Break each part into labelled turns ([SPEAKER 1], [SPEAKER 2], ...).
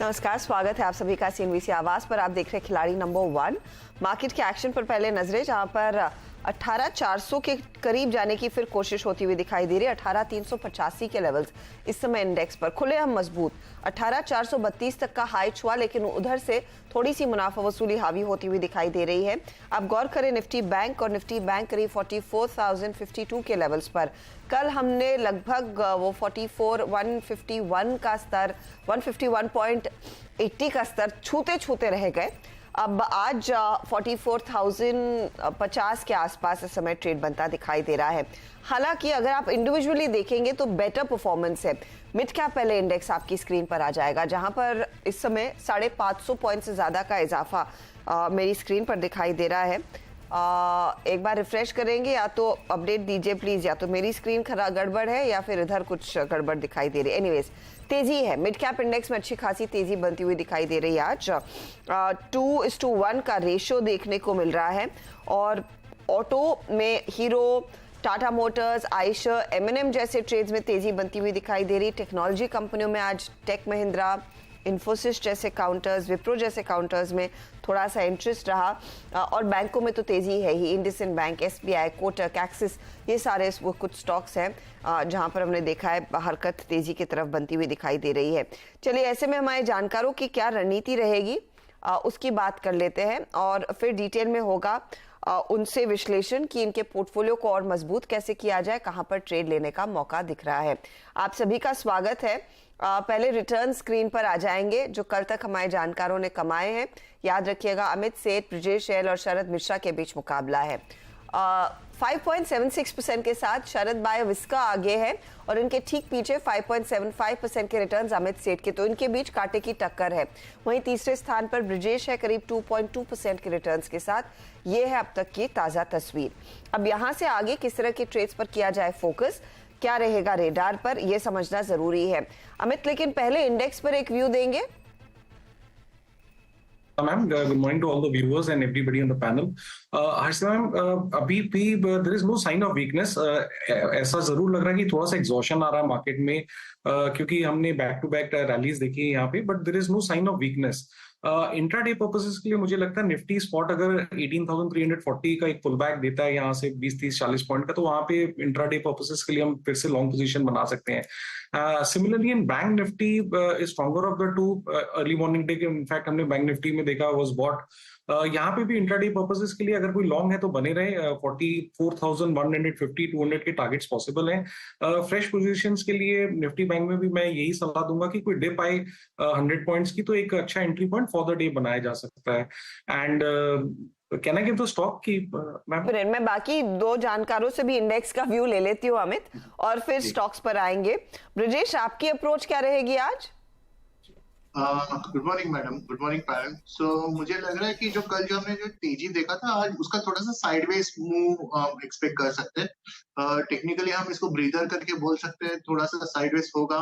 [SPEAKER 1] नमस्कार, स्वागत है आप सभी का सीएनबीसी आवाज पर। आप देख रहे हैं खिलाड़ी नंबर 1। मार्केट के एक्शन पर पहले नजरें, जहां पर 18,400 के करीब जाने की फिर कोशिश होती हुई दिखाई दे रही है। 18,385 के लेवल्स इस समय इंडेक्स पर खुले हम मजबूत। 18,432 तक का हाई छुआ, लेकिन उधर से थोड़ी सी मुनाफा वसूली हावी होती हुई दिखाई दे रही है। आप गौर करें निफ्टी बैंक और निफ्टी बैंक करीब 44,052 के लेवल्स पर। कल हमने लगभग वो 44,151 का स्तर, 151.80 का स्तर छूते छूते रह गए। अब आज 44,050 के आसपास इस समय ट्रेड बनता दिखाई दे रहा है। हालांकि अगर आप इंडिविजुअली देखेंगे तो बेटर परफॉर्मेंस है। मिड कैप पहले इंडेक्स आपकी स्क्रीन पर आ जाएगा, जहां पर इस समय 550 पॉइंट से ज्यादा का इजाफा मेरी स्क्रीन पर दिखाई दे रहा है। एक बार रिफ्रेश करेंगे, या तो अपडेट दीजिए प्लीज, या तो मेरी स्क्रीन खराब गड़बड़ है या फिर इधर कुछ गड़बड़ दिखाई दे रही है। एनीवेज, तेजी है। मिड कैप इंडेक्स में अच्छी खासी तेजी बनती हुई दिखाई दे रही है। आज 2:1 का रेशियो देखने को मिल रहा है। और ऑटो में हीरो, टाटा मोटर्स, आयशर, एमएनएम जैसे ट्रेड्स में तेजी बनती हुई दिखाई दे रही। टेक्नोलॉजी कंपनियों में आज टेक महिंद्रा, इन्फोसिस जैसे काउंटर्स, विप्रो जैसे काउंटर्स में थोड़ा सा इंटरेस्ट रहा। और बैंकों में तो तेजी है ही। IndusInd bank, SBI, Kotak, Axis, ये सारे वो कुछ स्टॉक्स हैं जहां पर हमने देखा है हरकत तेजी की तरफ बनती हुई दिखाई दे रही है। चलिए, ऐसे में हमारे जानकारों की क्या रणनीति रहेगी उसकी बात कर लेते हैं, और फिर डिटेल में होगा उनसे विश्लेषण कि इनके पोर्टफोलियो को और मजबूत कैसे किया जाए, कहां पर ट्रेड लेने का मौका दिख रहा है। आप सभी का स्वागत है। पहले रिटर्न स्क्रीन पर आ जाएंगे जो कल तक हमारे जानकारों ने कमाए हैं। याद रखिएगा, अमित सेठ, ब्रिजेश एल और शरद मिश्रा के बीच मुकाबला है। 5.76% के साथ शरद बाय विस्का आगे है, और इनके ठीक पीछे 5.75% के रिटर्न्स अमित सेठ के, तो इनके बीच कांटे की टक्कर है। वहीं तीसरे स्थान पर ब्रिजेश है करीब 2.2% के रिटर्न्स के साथ। ये है अब तक की ताजा तस्वीर। अब यहां से आगे किस तरह के ट्रेड्स पर किया जाए फोकस, क्या रहेगा रेडार पर, यह समझना जरूरी है। अमित, लेकिन पहले इंडेक्स पर एक व्यू देंगे।
[SPEAKER 2] Ma'am, good morning to all the viewers and everybody on the panel. Harshita ma'am, अभी भी there is no sign of weakness. ऐसा जरूर लग रहा है कि थोड़ा सा exhaustion आ रहा है मार्केट में, क्योंकि हमने बैक टू बैक रैलीज देखी है यहाँ पे, but there is no sign of weakness. Intraday purposes के लिए मुझे लगता है निफ्टी स्पॉट अगर 18,340 का एक पुल बैक देता है यहाँ से 20, 30, 40 पॉइंट का, तो वहां पे इंट्राडे पर्पसेस के लिए हम फिर से लॉन्ग पोजीशन बना सकते हैं। Similarly in bank Nifty is stronger of the two. Early morning day के इनफैक्ट हमने बैंक निफ्टी में देखा वाज बॉट। यहाँ पे भी इंट्राडे पर्पसेस के लिए अगर कोई लॉन्ग है तो बने रहे। 44,150, 200 के टारगेट्स पॉसिबल हैं। फ्रेश पोजीशंस के लिए निफ्टी बैंक में भी मैं यही सलाह दूंगा कि कोई डिप आए 100 पॉइंट्स की, तो एक अच्छा entry point for the day बनाया जा सकता है। And can I give the stock की मैम?
[SPEAKER 1] मैं बाकी दो जानकारों से भी इंडेक्स का व्यू ले लेती हूँ अमित, और फिर स्टॉक्स पर आएंगे। ब्रिजेश, आपकी अप्रोच क्या रहेगी आज?
[SPEAKER 3] Good morning madam, good morning पैरल। सो मुझे लग रहा है कि जो कल जो हमने जो तेजी देखा था, आज उसका थोड़ा सा साइडवेज मूव एक्सपेक्ट कर सकते हैं। टेक्निकली हम इसको ब्रीदर करके बोल सकते हैं, थोड़ा सा साइडवेज होगा।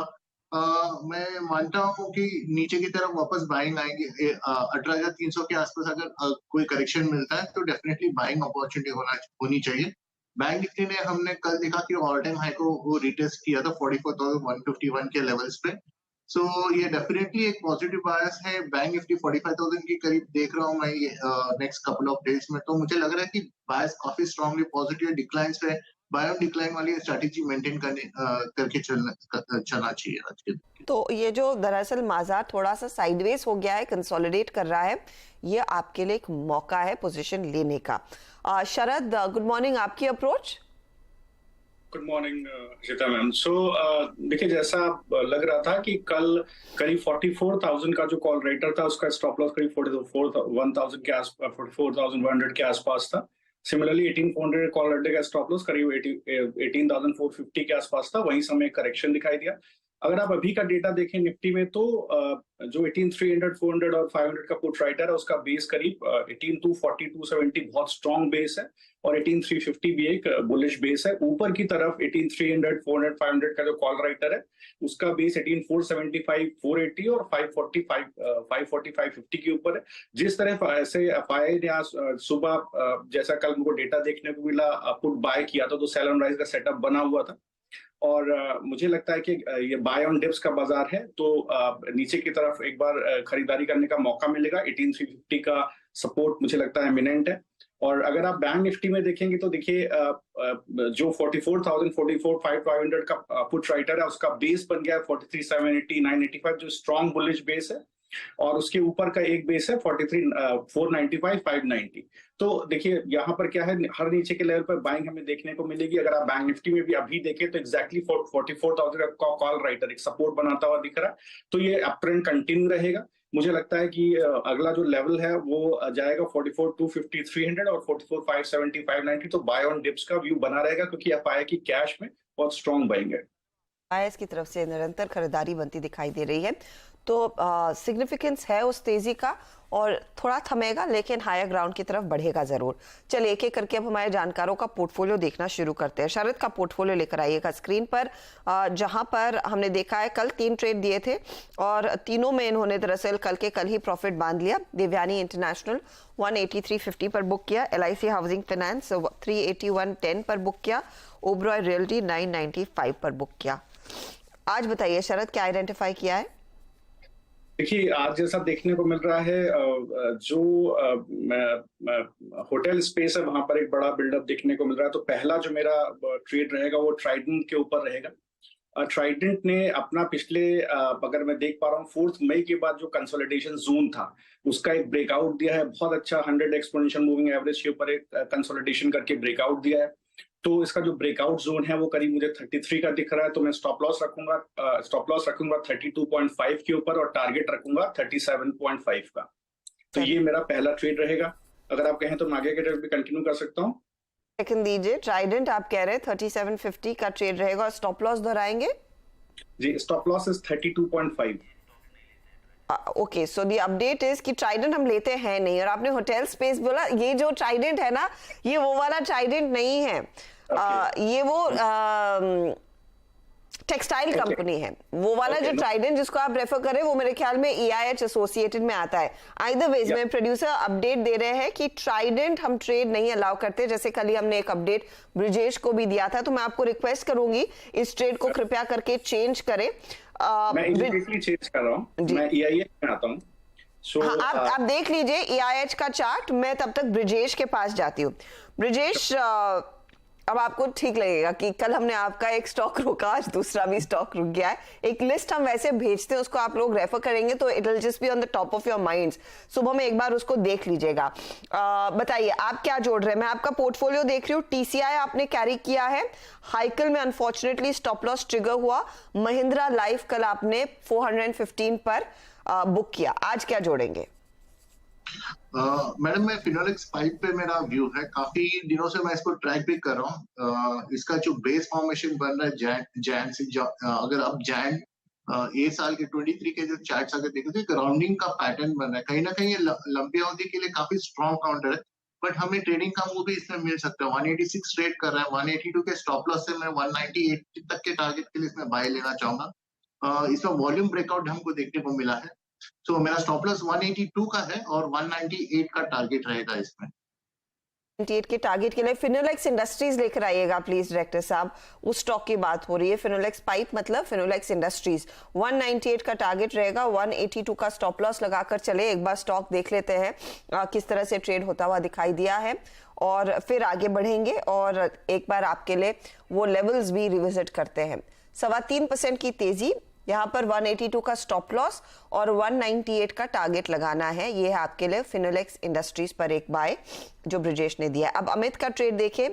[SPEAKER 3] मैं मानता हूँ कि नीचे की तरफ वापस बाइंग आएंगे। 18,300 के आसपास अगर कोई करेक्शन मिलता है तो डेफिनेटली बाइंग अपॉर्चुनिटी होनी चाहिए। बैंक निफ्टी ने हमने कल देखा कि ऑल टाइम हाई को वो रिटेस्ट किया था 44,151 के लेवल्स पे। सो ये डेफिनेटली एक पॉजिटिव बायस है। बैंक निफ्टी 45,000 के करीब देख रहा हूँ मैं ये नेक्स्ट कपल ऑफ डेज में, तो मुझे लग रहा है कि बायस काफी स्ट्रांगली पॉजिटिव डिक्लाइन पे बाय ऑन डिक्लाइन वाली स्ट्रैटेजी मेंटेन करके चलना चाहिए आज के।
[SPEAKER 1] तो ये जो दरअसल बाजार थोड़ा सा साइडवेज हो गया है, कंसोलिडेट कर रहा है, ये आपके लिए एक मौका है पोजीशन लेने का। शरद, गुड मॉर्निंग, आपकी approach?
[SPEAKER 4] Good morning Harshita ma'am. So देखिए, जैसा लग रहा था कि कल करीब 44,000 का जो कॉल रेटर था, उसका स्टॉप लॉस करीब 44,100 के आसपास, 44,100 के आसपास था। सिमिलरली 18,400 कॉल रेटर का स्टॉप लॉस करीब 18,450 के आसपास था। वहीं समय करेक्शन दिखाई दिया। अगर आप अभी का डेटा देखें निफ्टी में, तो जो 18,300, 400 और 500 का पुट राइटर है, उसका बेस करीब 18,240, 270 बहुत स्ट्रॉन्ग बेस है, और 18,350 भी एक बुलिश बेस है। ऊपर की तरफ 18,300, 400, 500 का जो कॉल राइटर है, उसका बेस 18,475, 480 और 545, 550 के ऊपर है। जिस तरह ऐसे एफआई ने सुबह जैसा कल मुझको डेटा देखने को मिला, पुट बाय किया था, तो सेल एंड राइज का सेटअप बना हुआ था। और मुझे लगता है कि ये बाय ऑन डिप्स का बाजार है, तो नीचे की तरफ एक बार खरीदारी करने का मौका मिलेगा। 18350 का सपोर्ट मुझे लगता है इमिनेंट है। और अगर आप बैंक निफ्टी में देखेंगे तो देखिए जो 44,000 44,500 का पुट राइटर है, उसका बेस बन गया 43,780 985, जो स्ट्रॉन्ग बुलिश बेस है। और उसके ऊपर का एक बेस है 495 590। तो देखिए यहाँ पर क्या है, हर नीचे के लेवल पर बाइंग हमें देखने को मिलेगी। अगर आप बैंक निफ्टी में भी अभी देखें तो एग्जैक्टली 44,000 का कॉल राइटर एक सपोर्ट बनाता हुआ दिख रहा है, तो ये अप ट्रेंड कंटिन्यू रहेगा। मुझे लगता है कि अगला जो लेवल है वो जाएगा 44,250 300 और 44,570 590। तो बाय ऑन डिप्स का व्यू बना रहेगा, क्योंकि एफआई की कैश में बहुत स्ट्रॉन्ग बाइंग है।
[SPEAKER 1] बायर्स की तरफ से निरंतर खरीदारी बनती दिखाई दे रही है, तो सिग्निफिकेंस है उस तेजी का, और थोड़ा थमेगा लेकिन हायर ग्राउंड की तरफ बढ़ेगा जरूर। चलिए एक एक करके अब हमारे जानकारों का पोर्टफोलियो देखना शुरू करते हैं। शरद का पोर्टफोलियो लेकर आइएगा स्क्रीन पर, जहां पर हमने देखा है कल 3 ट्रेड दिए थे और तीनों में इन्होंने दरअसल कल के कल ही प्रॉफिट बांध लिया। देवयानी इंटरनेशनल 183.50 पर बुक किया, LIC हाउसिंग फाइनेंस 381.10 पर बुक किया, ओबरॉय रियल्टी 995 पर बुक किया। आज बताइए शरद, क्या आइडेंटिफाई किया है?
[SPEAKER 4] देखिए आज जैसा देखने को मिल रहा है, जो होटल स्पेस है वहां पर एक बड़ा बिल्डअप देखने को मिल रहा है। तो पहला जो मेरा ट्रेड रहेगा वो ट्राइडेंट के ऊपर रहेगा। ट्राइडेंट ने अपना पिछले अगर मैं देख पा रहा हूँ 4 मई के बाद जो कंसोलिडेशन जोन था उसका एक ब्रेकआउट दिया है, बहुत अच्छा 100 एक्सपोनेंशियल मूविंग एवरेज के ऊपर एक कंसोलिडेशन करके ब्रेकआउट दिया है। तो इसका जो ब्रेकआउट जोन है वो करीब मुझे 33 का दिख रहा है, तो मैं स्टॉप लॉस रखूंगा 32.5 के ऊपर और टारगेट रखूंगा 37.5 का। तो ये मेरा पहला ट्रेड रहेगा। अगर आप कहें तो मैं आगे के ट्रेड भी कंटिन्यू कर सकता हूँ।
[SPEAKER 1] सेकंड दीजिए। ट्राइडेंट आप कह रहे हैं 3750 का ट्रेड रहेगा और स्टॉप लॉस दोहराएंगे?
[SPEAKER 4] जी, stop loss is 32.5।
[SPEAKER 1] Okay, so the update is कि ट्राइडेंट हम लेते हैं नहीं, और आपने होटल स्पेस बोला, ये जो ट्राइडेंट है ना, ये वो वाला ट्राइडेंट नहीं है। ये वो टेक्सटाइल कंपनी है, वो वाला जो ट्राइडेंट जिसको आप रेफर कर रहे हैं वो मेरे ख्याल में EIH एसोसिएटेड में आता है। आइदर वेज में प्रोड्यूसर अपडेट दे रहे हैं कि ट्राइडेंट हम ट्रेड नहीं अलाउ करते, जैसे कल ही हमने एक अपडेट ब्रिजेश को भी दिया था। तो मैं आपको रिक्वेस्ट करूंगी इस ट्रेड को कृपया करके चेंज करें।
[SPEAKER 4] मैं इमीडिएटली चेंज कर रहा हूँ, मैं EIH में आता हूँ।
[SPEAKER 1] हाँ, आप देख लीजिए EIH का चार्ट। मैं तब तक ब्रिजेश के पास जाती हूँ। ब्रिजेश, अब आपको ठीक लगेगा कि कल हमने आपका एक स्टॉक रोका, आज दूसरा भी स्टॉक रुक गया है। एक लिस्ट हम वैसे भेजते हैं, उसको आप लोग रेफर करेंगे तो it will just be on the top of your minds. सुबह में एक बार उसको देख लीजिएगा। बताइए आप क्या जोड़ रहे हैं? मैं आपका पोर्टफोलियो देख रही हूँ। TCI आपने कैरी किया है, हाइकल में अनफॉर्चुनेटली स्टॉप लॉस ट्रिगर हुआ, महिंद्रा लाइफ कल आपने 415 पर बुक किया। आज क्या जोड़ेंगे?
[SPEAKER 3] मैडम मैं फिनोलेक्स 5 पे मेरा व्यू है, काफी दिनों से मैं इसको ट्रैक भी कर रहा हूँ। इसका जो बेस फॉर्मेशन बन रहा है जैन से, अगर आप जैन ये साल के 23 के जो चार्ट्स अगर देखें तो एक राउंडिंग का पैटर्न बन रहा है। कहीं ना कहीं ये लंबी अवधि के लिए काफी स्ट्रॉन्ग काउंटर है, बट हमें ट्रेडिंग का मूव भी इसमें मिल सकता है। 186 ट्रेड कर रहा है, 182 के स्टॉप लॉस से मैं 198 तक के टारगेट के लिए इसमें बाय लेना चाहूंगा। इसमें वॉल्यूम ब्रेकआउट हमको देखने को मिला है, तो मेरा स्टॉप लॉस 182 का है और 198 का टारगेट रहेगा इसमें।
[SPEAKER 1] 98 के टारगेट के लिए फिनोलेक्स इंडस्ट्रीज लेकर आइएगा प्लीज डायरेक्टर साहब। उस स्टॉक की बात हो रही है, फिनोलेक्स पाइप मतलब फिनोलेक्स इंडस्ट्रीज। 198 का टारगेट रहेगा, 182 का स्टॉप लॉस लगाकर चले। एक बार स्टॉक देख लेते हैं किस तरह से ट्रेड होता हुआ दिखाई दिया है, और फिर आगे बढ़ेंगे और एक बार आपके लिए वो लेवल्स भी रिविजिट करते हैं। 3.25% की तेजी, यहाँ पर 182 का स्टॉप लॉस और 198 का टारगेट लगाना है। ये है आपके लिए फिनोलेक्स इंडस्ट्रीज पर एक बाय जो ब्रिजेश ने दिया। अब अमित का ट्रेड देखें।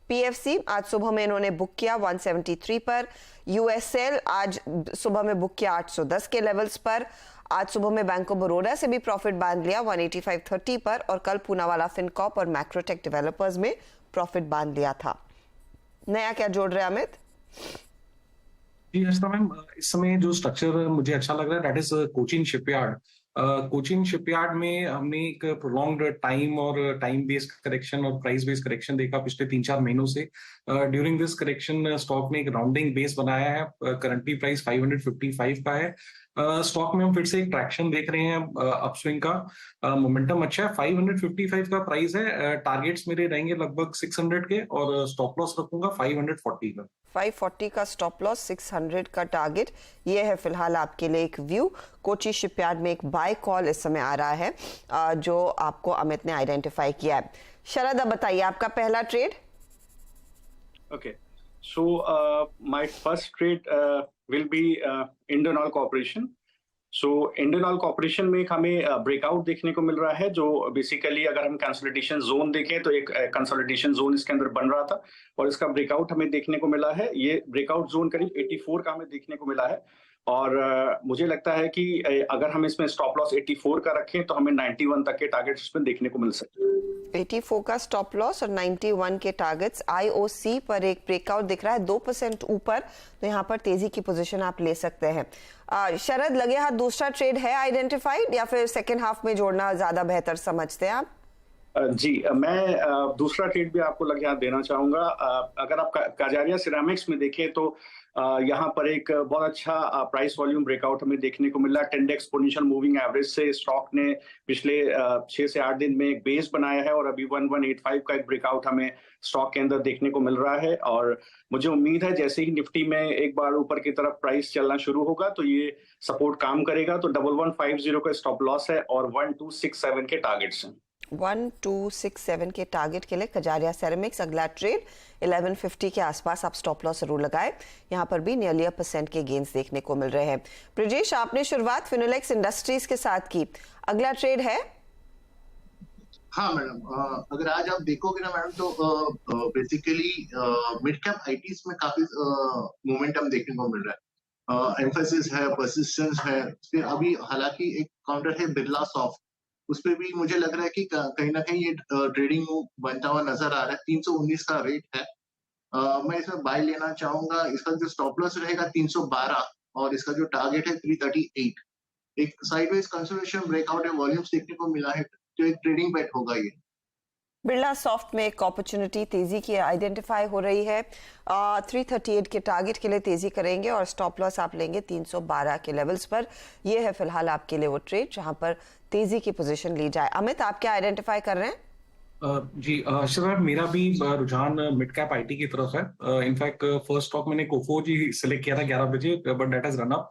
[SPEAKER 1] PFC आज सुबह में इन्होंने बुक किया 173 पर। USL आज सुबह में बुक किया 810 के लेवल्स पर। आज सुबह में बैंक ऑफ बड़ौदा से भी प्रॉफिट बांध लिया 185.30 पर, और कल पूनावाला फिनकॉर्प और मैक्रोटेक डेवलपर्स में प्रॉफिट बांध लिया था। नया क्या जोड़ रहे हैं अमित?
[SPEAKER 2] जी हर्षिता मैम, इस समय जो स्ट्रक्चर मुझे अच्छा लग रहा है that is Cochin shipyard. Cochin shipyard में हमने एक प्रोलॉन्ग्ड टाइम और टाइम बेस्ड करेक्शन और प्राइस बेस्ड करेक्शन देखा पिछले 3-4 महीनों से। ड्यूरिंग दिस करेक्शन स्टॉक ने एक राउंडिंग बेस बनाया है। करंटली प्राइस 555 का है। स्टॉक में हम फिर से एक ट्रैक्शन देख रहे हैं अपस्विंग का। मोमेंटम अच्छा है। 555 का प्राइस है। टारगेट्स मेरे रहेंगे लगभग 600 के और स्टॉप लॉस रखूंगा 540 का।
[SPEAKER 1] 540 का स्टॉप लॉस, 600 का टारगेट, ये है फिलहाल आपके लिए एक व्यू। कोची शिपयार्ड में एक बाय कॉल इस समय आ रहा है जो आपको अमित ने आइडेंटिफाई किया है। शरद, अब बताइए आपका पहला trade.
[SPEAKER 4] Okay, so my first trade will be Indian Oil Corporation. So Indian Oil Corporation में एक हमें ब्रेकआउट देखने को मिल रहा है, जो बेसिकली अगर हम कंसोलिडेशन जोन देखें तो एक कंसोलिडेशन जोन इसके अंदर बन रहा था और इसका ब्रेकआउट हमें देखने को मिला है। ये ब्रेकआउट जोन करीब 84 का हमें देखने को मिला है और मुझे लगता है कि अगर हम इसमें स्टॉप लॉस 84 का रखें तो हमें 91 तक के टारगेट्स इसमें देखने को मिल सकते हैं।
[SPEAKER 1] 84 का स्टॉप लॉस और 91 के टारगेट्स। आईओसी पर एक ब्रेकआउट दिख रहा है 2% ऊपर, तो यहाँ पर तेजी की पोजीशन आप ले सकते हैं। शरद, लगे हाथ दूसरा ट्रेड है आइडेंटिफाइड या फिर सेकेंड हाफ में जोड़ना ज्यादा बेहतर समझते हैं आप?
[SPEAKER 4] जी, मैं दूसरा ट्रेड भी आपको लगे हाथ देना चाहूंगा। अगर आप काजारिया सिरामिक्स में देखें तो यहाँ पर एक बहुत अच्छा प्राइस वॉल्यूम ब्रेकआउट हमें देखने को मिला। 10 डे एक्सपोनेंशियल मूविंग एवरेज से स्टॉक ने पिछले 6 से 8 दिन में एक बेस बनाया है और अभी 1185 का एक ब्रेकआउट हमें स्टॉक के अंदर देखने को मिल रहा है और मुझे उम्मीद है जैसे ही निफ्टी में एक बार ऊपर की तरफ प्राइस चलना शुरू होगा तो ये सपोर्ट काम करेगा। तो 1150 का स्टॉप लॉस है और 1267 के टारगेट्स हैं।
[SPEAKER 1] 1267 के टारगेट के लिए कजारिया सेरेमिक्स अगला ट्रेड 1150 के आसपास आप स्टॉप लॉस जरूर लगाए। यहाँ पर भी नियरली 1% के गेन्स देखने को मिल रहे हैं। ब्रिजेश, आपने शुरुआत फिनोलेक्स इंडस्ट्रीज के साथ की, अगला ट्रेड है?
[SPEAKER 3] हाँ मैडम, अगर आज आप देखोगे ना मैडम तो बेसिकली मिड कैप आईटीज में काफी मोमेंटम देखने को मिल रहा है। एम्फेसिस है, परसिस्टेंस है। फिर अभी हालांकि एक काउंटर है बिरला सॉफ्ट, उस पर भी मुझे लग रहा है कि कहीं ना कहीं ये ट्रेडिंग मूव बनता हुआ नजर आ रहा है। 319 का रेट है। मैं इसमें बाय लेना चाहूंगा। इसका जो स्टॉप लॉस रहेगा 312 और इसका जो टारगेट है 338। एक साइडवेज कंसोलिडेशन ब्रेकआउट है, वॉल्यूम्स देखने को मिला है, तो एक ट्रेडिंग बेट होगा ये।
[SPEAKER 1] बिरला सॉफ्ट में एक अपॉर्चुनिटी तेजी की आइडेंटिफाई हो रही है। 338 के टारगेट के लिए तेजी करेंगे और स्टॉप लॉस आप लेंगे 312 के लेवल्स पर। यह है फिलहाल आपके लिए वो ट्रेड जहां पर तेजी की पोजीशन ली जाए। अमित, आप क्या आइडेंटिफाई कर रहे हैं?
[SPEAKER 2] जी शरद, मेरा भी रुझान मिड कैप आईटी की तरफ है। इनफैक्ट फर्स्ट स्टॉक मैंने कोफोर्ज ही सिलेक्ट किया था 11 बजे, but that has run up.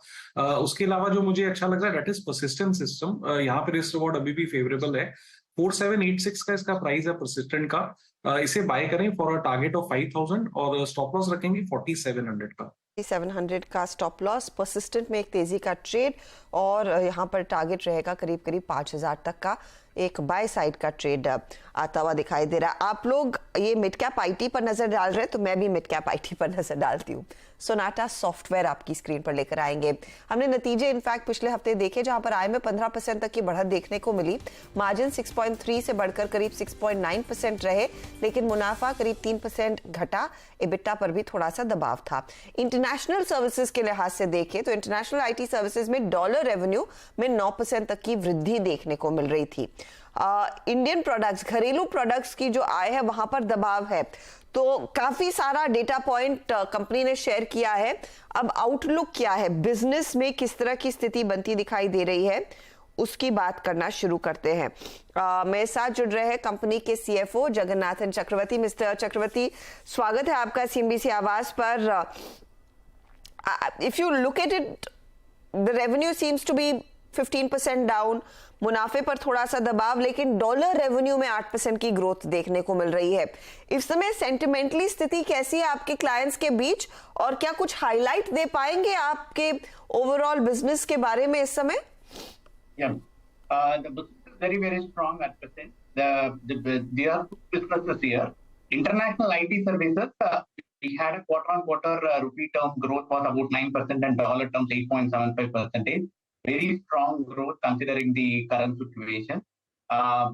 [SPEAKER 2] उसके अलावा जो मुझे अच्छा लग रहा है दैट इज परसिस्टेंट सिस्टम। यहाँ पे रिस्क रिवॉर्ड अभी भी फेवरेबल है। 4786 का इसका प्राइस है परसिस्टेंट का। इसे बाय करें फॉर अ टारगेट ऑफ 5000 और स्टॉप लॉस रखेंगे 4700 का।
[SPEAKER 1] 700 का स्टॉप लॉस। परसिस्टेंट में एक तेजी का ट्रेड और यहाँ पर टारगेट रहेगा करीब करीब 5000 तक का। एक बाय साइड का ट्रेड आता हुआ दिखाई दे रहा है। आप लोग ये मिड कैप आईटी पर नजर डाल रहे हैं तो मैं भी मिड कैप आईटी पर नजर डालती हूँ। सोनाटा सॉफ्टवेयर आपकी स्क्रीन पर लेकर आएंगे। हमने नतीजे इनफैक्ट पिछले हफ्ते देखे जहां पर आय में 15% तक की बढ़त देखने को मिली। मार्जिन 6.3 से बढ़कर करीब 6.9% रहे, लेकिन मुनाफा करीब 3% घटा। एबिटा पर भी थोड़ा सा दबाव था। इंटरनेशनल सर्विसेज के लिहाज से देखें तो इंटरनेशनल आईटी सर्विसेज में डॉलर रेवेन्यू में 9% तक की वृद्धि देखने को मिल रही थी। इंडियन प्रोडक्ट्स, घरेलू प्रोडक्ट्स की जो आय है वहां पर दबाव है। तो काफी सारा डेटा पॉइंट कंपनी ने शेयर किया है। अब आउटलुक क्या है, बिजनेस में किस तरह की स्थिति बनती दिखाई दे रही है, उसकी बात करना शुरू करते हैं। मेरे साथ जुड़ रहे हैं कंपनी के सीएफओ जगन्नाथन चक्रवर्ती। मिस्टर चक्रवर्ती, स्वागत है आपका सीएनबीसी आवाज पर। If you look at it, the revenue seems to be 15% down, मुनाफे पर थोड़ा सा दबाव, लेकिन डॉलर रेवेन्यू में 8% की ग्रोथ देखने को मिल रही है। इस समय सेंटिमेंटली स्थिति कैसी है आपके क्लाइंट्स के बीच और क्या कुछ हाईलाइट दे पाएंगे आपके ओवरऑल बिजनेस के बारे में इस समय?
[SPEAKER 5] Yeah, the business is very, very strong at present. There are two businesses here. International IT services, we had a quarter-on-quarter rupee term growth was about 9% and dollar terms 8.75%. Very strong growth considering the current situation.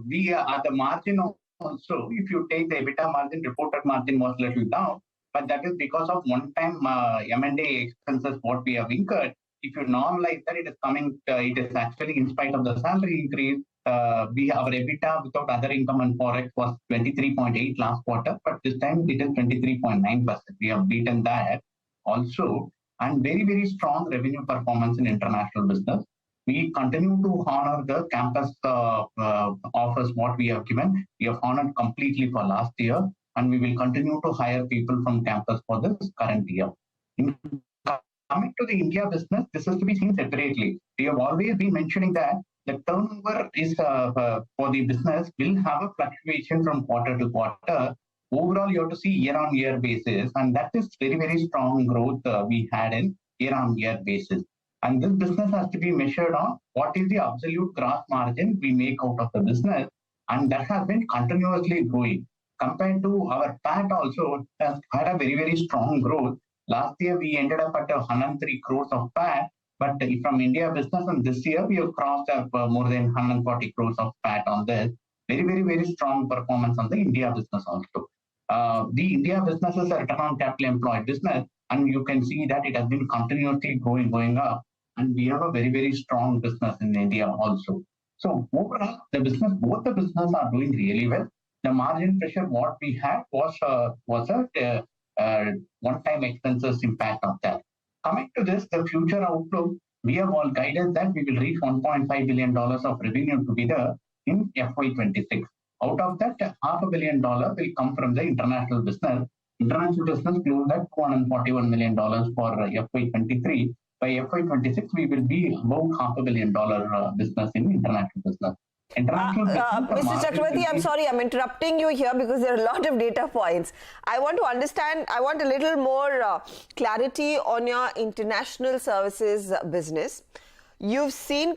[SPEAKER 5] We at the margin also, if you take the EBITDA margin, reported margin was little down, but that is because of one-time M&A expenses what we have incurred. If you normalize that, it is coming. It is actually in spite of the salary increase. Our EBITDA without other income and forex was 23.8 last quarter, but this time it is 23.9%. We have beaten that. Also, and very, very strong revenue performance in international business. We continue to honor the campus offers what we have given. We have honored completely for last year, and we will continue to hire people from campus for this current year. Coming to the India business, this is to be seen separately. We have always been mentioning that the turnover is for the business will have a fluctuation from quarter to quarter. Overall, you have to see year-on-year basis, and that is very, very strong growth we had in year-on-year basis. And this business has to be measured on what is the absolute gross margin we make out of the business, and that has been continuously growing. Compared to our PAT also has had a very, very strong growth. Last year, we ended up at 103 crores of PAT, but from India business, and this year we have crossed up more than 140 crores of PAT on this. Very, very, very strong performance on the India business also. The India business is a return on capital employed business, and you can see that it has been continuously going up, and we have a very, very strong business in India also. So overall, both the business are doing really well. The margin pressure what we had was a one-time expenses impact of that. Coming to this, the future outlook, we have all guided that we will reach $1.5 billion of revenue together in FY26. Out of that, $500 million will come from the international business. International business closed at $241 million for FY23. By FY26, we will be about $500 million business in international business.
[SPEAKER 1] Mr. Chakravarti, I'm sorry, I'm interrupting you here because there are a lot of data points. I want to understand, I want a little more clarity on your international services business. You've seen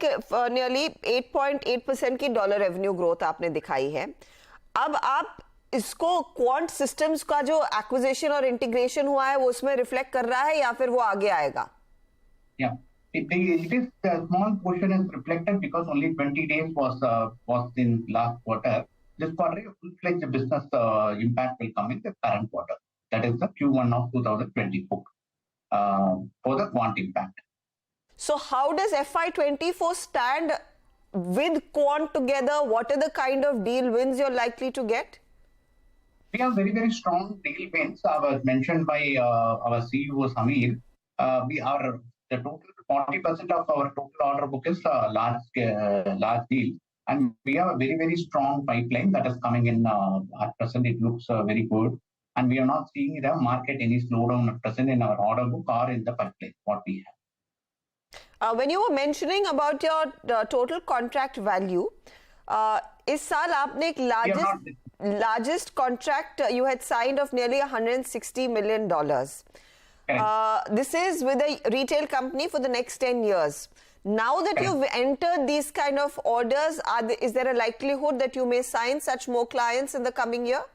[SPEAKER 1] nearly 8.8% की dollar revenue growth आपने दिखाई है. अब आप इसको quant systems का जो acquisition और इंटीग्रेशन हुआ है वो उसमें रिफ्लेक्ट कर रहा है या फिर वो आगे आएगा?
[SPEAKER 5] Yeah. It is a small portion is reflected because only 20 days was in last quarter. This quarter, full-fledged business impact will come in the current quarter. That is the Q1 of 2024 for the Quant impact.
[SPEAKER 1] So how does FY24 stand with Quant together? What are the kind of deal wins you're likely to get?
[SPEAKER 5] We have very, very strong deal wins. Was mentioned by our CEO Samir. The total 40% of our total order book is large deal, and we have a very, very strong pipeline that is coming in. At present, it looks very good, and we are not seeing the market any slowdown at present in our order book or in the pipeline what we have.
[SPEAKER 1] When you were mentioning about your total contract value, इस साल आपने एक largest contract you had signed of nearly $160 million. This is with a retail company for the next 10 years. Now that you've entered these kind of orders, is there a likelihood that you may sign such more clients in the coming year?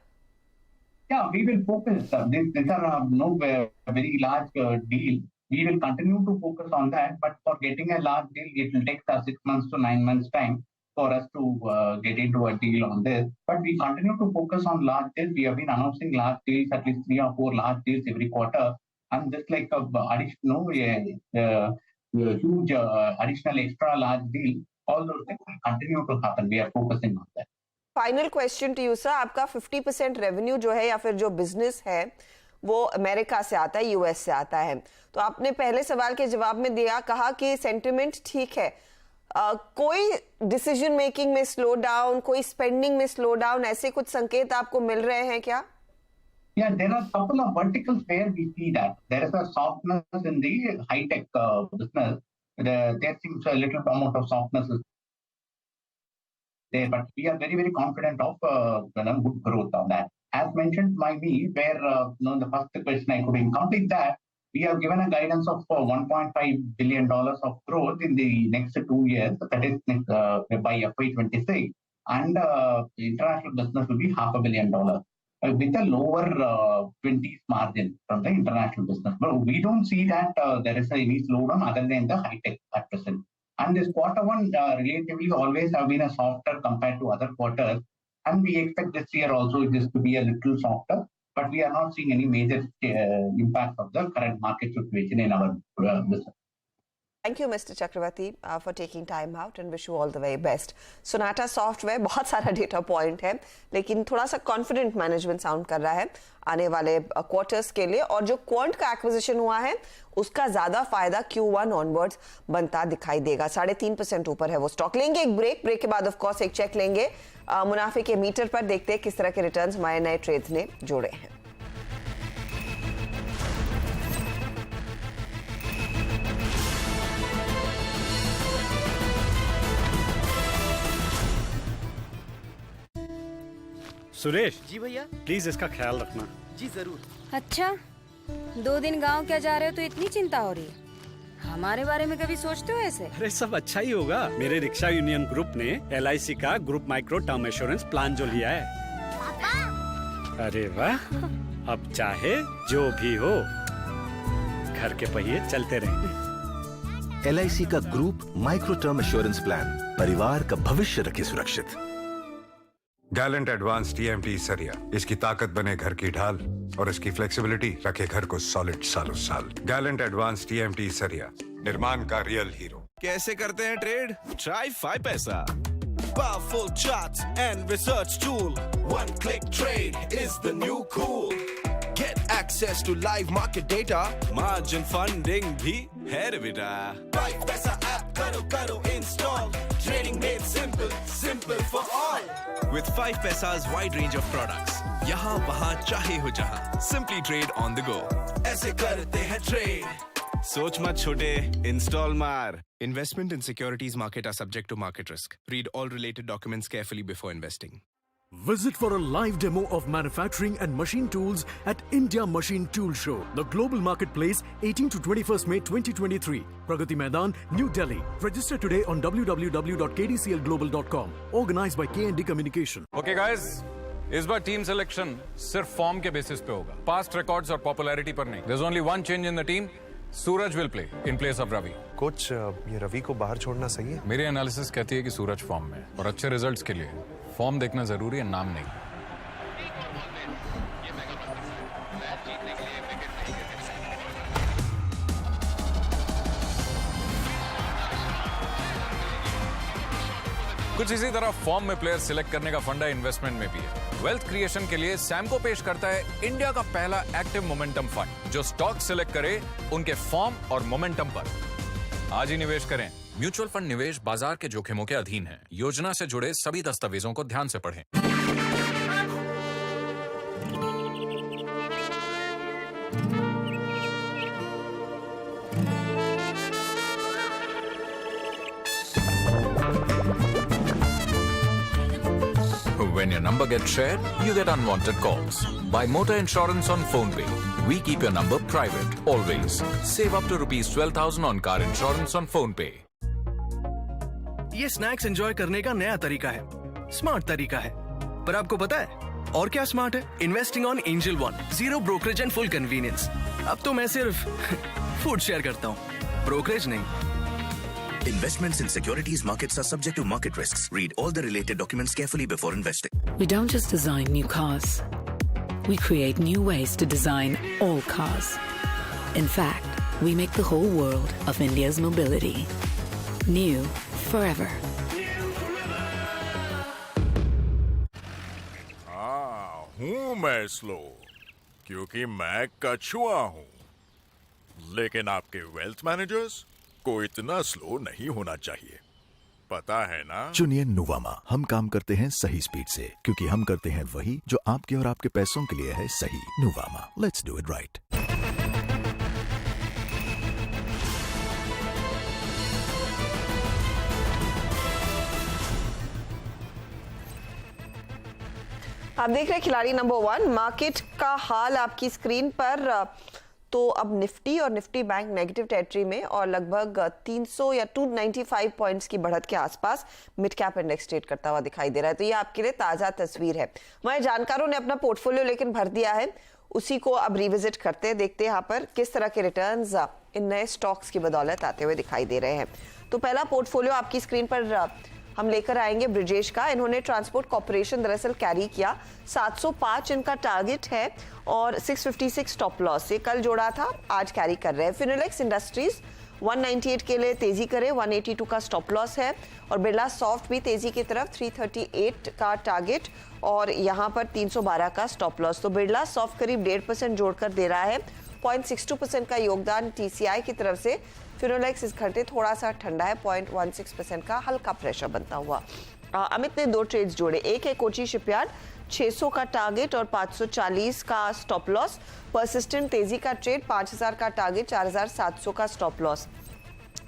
[SPEAKER 5] Yeah, we will focus. These are no very large deal. We will continue to focus on that. But for getting a large deal, it will take 6 months to 9 months time for us to get into a deal on this. But we continue to focus on large deals. We have been announcing large deals, at least 3 or 4 large deals every quarter. And just like additional huge additional extra large deal, all those things will continue to happen. We are focusing on that.
[SPEAKER 1] Final question to you, sir. आपका 50% revenue जो है या फिर जो business है वो America से आता है, यूएस से आता है. तो आपने पहले सवाल के जवाब में कहा कि सेंटिमेंट ठीक है. कोई डिसीजन मेकिंग में स्लो डाउन, कोई स्पेंडिंग में स्लो डाउन, ऐसे कुछ संकेत आपको मिल रहे हैं क्या?
[SPEAKER 5] Yeah, there are a couple of verticals where we see that. There is a softness in the high-tech business. There seems a little amount of softness there, but we are very, very confident of good growth on that. As mentioned by me, where the first question I couldn't complete that, we have given a guidance of $1.5 billion of growth in the next 2 years, that is by FY26, and the international business will be $500 million. With a lower 20s margin from the international business. But we don't see that there is any slowdown other than the high-tech at present. And this quarter one relatively always have been a softer compared to other quarters. And we expect this year also this to be a little softer. But we are not seeing any major impact of the current market situation in our business.
[SPEAKER 1] Thank you, Mr. Chakravarti, for taking time out and wish you all the very best. Sonata Software बहुत सारा data point है, लेकिन थोड़ा सा confident management sound कर रहा है आने वाले क्वार्टर्स के लिए, और जो क्वांट का एक्विजिशन हुआ है उसका ज्यादा फायदा Q1 ऑनवर्ड्स बनता दिखाई देगा। 3.5% ऊपर है वो स्टॉक। लेंगे एक ब्रेक के बाद ऑफ कोर्स एक चेक लेंगे मुनाफे के मीटर पर, देखते हैं किस तरह के रिटर्न्स हमारे नए ट्रेड्स ने जोड़े हैं।
[SPEAKER 6] सुरेश
[SPEAKER 7] जी भैया।
[SPEAKER 6] प्लीज इसका ख्याल रखना।
[SPEAKER 7] जी जरूर।
[SPEAKER 8] अच्छा, 2 दिन गांव क्या जा रहे हो तो इतनी चिंता हो रही है? हमारे बारे में कभी सोचते हो ऐसे?
[SPEAKER 6] अरे सब अच्छा ही होगा। मेरे रिक्शा यूनियन ग्रुप ने LIC का group micro term insurance plan जो लिया है।
[SPEAKER 8] पापा।
[SPEAKER 6] अरे वाह, अब चाहे जो भी हो घर के पहिए चलते रहें।
[SPEAKER 9] LIC का group micro term insurance plan, परिवार का भविष्य रखे सुरक्षित।
[SPEAKER 10] गैलेंट एडवांस TMT सरिया, इसकी ताकत बने घर की ढाल और इसकी फ्लेक्सिबिलिटी रखे घर को सॉलिड सालों साल। गैलेंट एडवांस TMT सरिया, निर्माण का रियल हीरो।
[SPEAKER 11] कैसे करते हैं ट्रेड? ट्राई 5 पैसा। Powerful charts and research tool. One click trade is the new cool. Get access to live market data. Margin funding भी है रे बेटा। 5 पैसा ऐप करो install. Trading made simple, simple for all. With 5 पैसा's wide range of products. यहाँ वहाँ चाहे हो जहाँ. Simply trade on the go. ऐसे करते हैं trade. सोच मत छोटे, इंस्टॉल मार। Investment in securities market are subject to market risk. Read all related documents carefully before investing.
[SPEAKER 12] Visit for a live demo of manufacturing and machine tools at India Machine Tool Show, the global marketplace, 18 to 21st May 2023. Pragati Maidan, New Delhi. Register today on www.kdclglobal.com. Organized by K&D Communication.
[SPEAKER 13] Okay guys, इस बार team selection सिर्फ form के basis पे होगा, past records और popularity पर नहीं। There's only one change in the team. Suraj will play in place of Ravi.
[SPEAKER 14] Coach, ये रवि को बाहर छोड़ना सही है?
[SPEAKER 13] मेरी एनालिसिस कहती है कि सूरज फॉर्म में है और अच्छे रिजल्ट्स के लिए फॉर्म देखना जरूरी है, नाम नहीं। कुछ इसी तरह फॉर्म में प्लेयर सिलेक्ट करने का फंडा इन्वेस्टमेंट में भी है। वेल्थ क्रिएशन के लिए सैमको पेश करता है इंडिया का पहला एक्टिव मोमेंटम फंड, जो स्टॉक सिलेक्ट करे उनके फॉर्म और मोमेंटम पर। आज ही निवेश करें। म्यूचुअल फंड निवेश बाजार के जोखिमों के अधीन है। योजना से जुड़े सभी दस्तावेजों को ध्यान से पढ़ें। When your number gets shared, you get unwanted calls. Buy motor insurance on PhonePe. We keep your number private, always. Save up to ₹12,000 on car insurance on PhonePe.
[SPEAKER 11] ये स्नैक्स एंजॉय करने का नया तरीका है, स्मार्ट तरीका है। पर आपको पता है और क्या स्मार्ट है? Investing on angel one, zero brokerage and full convenience. अब तो मैं सिर्फ फूड शेयर करता हूँ, ब्रोकरेज नहीं।
[SPEAKER 9] Investments in securities markets are subject to market risks. Read all the related documents carefully before investing.
[SPEAKER 15] We don't just design new cars. We create new ways to design all cars. In fact, we make the whole world of India's mobility. New forever.
[SPEAKER 16] हूँ मैं slow क्योंकि मैं कछुआ हूँ, लेकिन आपके wealth managers को इतना स्लो नहीं होना चाहिए, पता है ना?
[SPEAKER 9] चुनिए नुवामा। हम काम करते हैं सही स्पीड से, क्योंकि हम करते हैं वही जो आपके और आपके पैसों के लिए है सही। Nuvama, let's do it right.
[SPEAKER 1] आप देख रहे हैं खिलाड़ी नंबर 1। मार्केट का हाल आपकी स्क्रीन पर। तो अब निफ्टी और निफ्टी बैंक नेगेटिव टेरिटरी में और लगभग 300 या 295 पॉइंट्स की बढ़त के आसपास मिड कैप इंडेक्स ट्रेड करता हुआ दिखाई दे रहा है। तो ये आपके लिए ताजा तस्वीर है। हमारे जानकारों ने अपना पोर्टफोलियो लेकिन भर दिया है, उसी को अब रिविजिट करते हैं, देखते हैं यहाँ पर किस तरह के रिटर्न्स इन नए स्टॉक्स की बदौलत आते हुए दिखाई दे रहे हैं। तो पहला पोर्टफोलियो आपकी स्क्रीन पर हम लेकर आएंगे ब्रिजेश का। इन्होंने ट्रांसपोर्ट कॉर्पोरेशन दरअसल कैरी किया, 705 इनका टारगेट है और 656 स्टॉप लॉस से कल जोड़ा था, आज कैरी कर रहे हैं। फिनोलेक्स इंडस्ट्रीज 198 के लिए तेजी करे, 182 का स्टॉप लॉस है। और बिरला सॉफ्ट भी तेजी की तरफ, 338 का टारगेट और यहाँ पर 312 का स्टॉप लॉस। तो बिरला सॉफ्ट करीब 1.5% जोड़कर दे रहा है, 0.62% का योगदान TCI की तरफ से। फिनोलेक्स इस घंटे थोड़ा सा ठंडा है, 0.16% का हल्का प्रेशर बनता हुआ। अमित ने 2 ट्रेड्स जोड़े, एक है कोची शिपयार्ड, 600 का टारगेट और 540 का स्टॉप लॉस। परसिस्टेंट तेजी का ट्रेड, 5000 का टारगेट, 4700 का स्टॉप लॉस।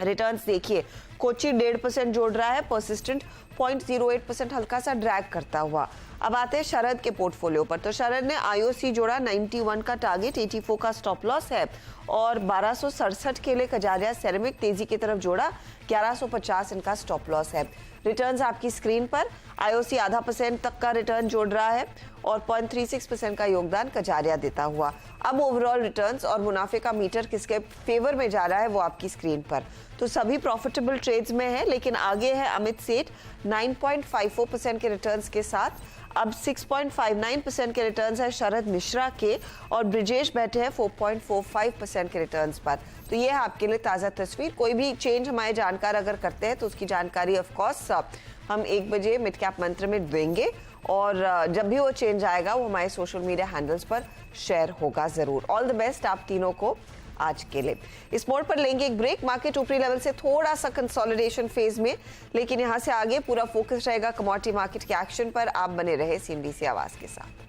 [SPEAKER 1] रिटर्न्स देखिए, कोची 1.5% जोड़ रहा है, परसिस्टेंट 0.08% हल्का सा ड्रैग करता हुआ। अब आते हैं शरद के पोर्टफोलियो पर। तो शरद ने IOC जोड़ा, 91 का टारगेट, 84 का स्टॉप लॉस है और 1267 के लिए कजारिया सेरेमिक तेजी की तरफ जोड़ा, 1150 इनका स्टॉप लॉस है। रिटर्न्स आपकी स्क्रीन पर, IOC 0.5% तक का रिटर्न जोड़ रहा है और 0.36% का योगदान कजारिया देता हुआ। अब ओवरऑल रिटर्न्स और मुनाफे का मीटर किसके फेवर में जा रहा है वो आपकी स्क्रीन पर। तो सभी प्रॉफिटेबल ट्रेड्स में है, लेकिन आगे है अमित सेठ 9.54% के रिटर्न्स के साथ। अब 6.59% के रिटर्न्स है शरद मिश्रा के और ब्रिजेश बैठे हैं 4.45% के रिटर्न्स पर। तो ये है आपके लिए ताज़ा तस्वीर। कोई भी चेंज हमारे जानकार अगर करते हैं तो उसकी जानकारी ऑफ कोर्स हम 1 बजे मिड कैप मंत्र में देंगे और जब भी वो चेंज आएगा वो हमारे सोशल मीडिया हैंडल्स पर शेयर होगा जरूर। ऑल द बेस्ट आप तीनों को आज के लिए। इस मोड पर लेंगे एक ब्रेक। मार्केट ऊपरी लेवल से थोड़ा सा कंसोलिडेशन फेज में, लेकिन यहां से आगे पूरा फोकस रहेगा कमोडिटी मार्केट के एक्शन पर। आप बने रहे CNBC आवाज के साथ।